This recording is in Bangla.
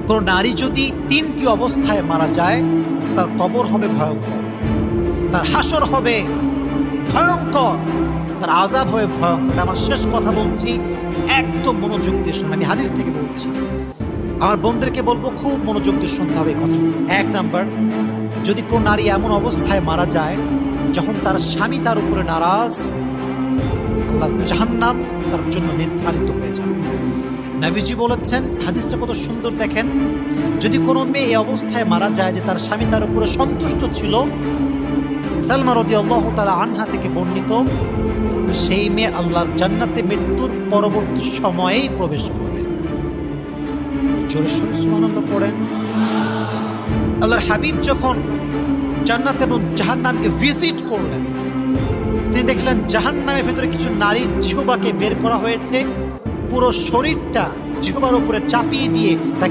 কোন নারী যদি তিনটি অবস্থায় মারা যায়, তার কবর হবে ভয়ঙ্কর, তার হাসর হবে ভয়ঙ্কর, তার আযাব হবে ভয়ঙ্কর। আমার শেষ কথা বলছি, একদম মনোযোগ দিয়ে শুনুন, আমি হাদিস থেকে বলছি। আমার বোনদেরকে বলবো খুব মনোযোগ দিয়ে শুনতে হবে এই কথা। 1 নাম্বার, যদি কোন নারী এমন অবস্থায় মারা যায় যখন তার স্বামী তার উপরে নারাজ, আল্লাহর জাহান্নাম তার জন্য নির্ধারিত হয়ে যাবে। নবীজি বলেছেন, হাদিসটা কত সুন্দর দেখেন, যদি কোনো মেয়ে এই অবস্থায় মারা যায় যে তার স্বামী তার উপরে সন্তুষ্ট ছিল, সালমা রাদিয়াল্লাহু তাআলা আনহা থেকে বর্ণিত, সেই মেয়ে আল্লাহর জান্নাতে মৃত্যুর পরবর্তী সময়েই প্রবেশ করবে। জোরে সুবহানাল্লাহ পড়েন। আল্লাহর হাবিব যখন জান্নাত এবং জাহান্নামকে ভিজিট করলেন, তিনি দেখলেন জাহান্নামের ভেতরে কিছু নারীর জিহ্বাকে বের করা হয়েছে, পুরো শরীরটা জিহ্বার উপরে চাপিয়ে দিয়ে তাকে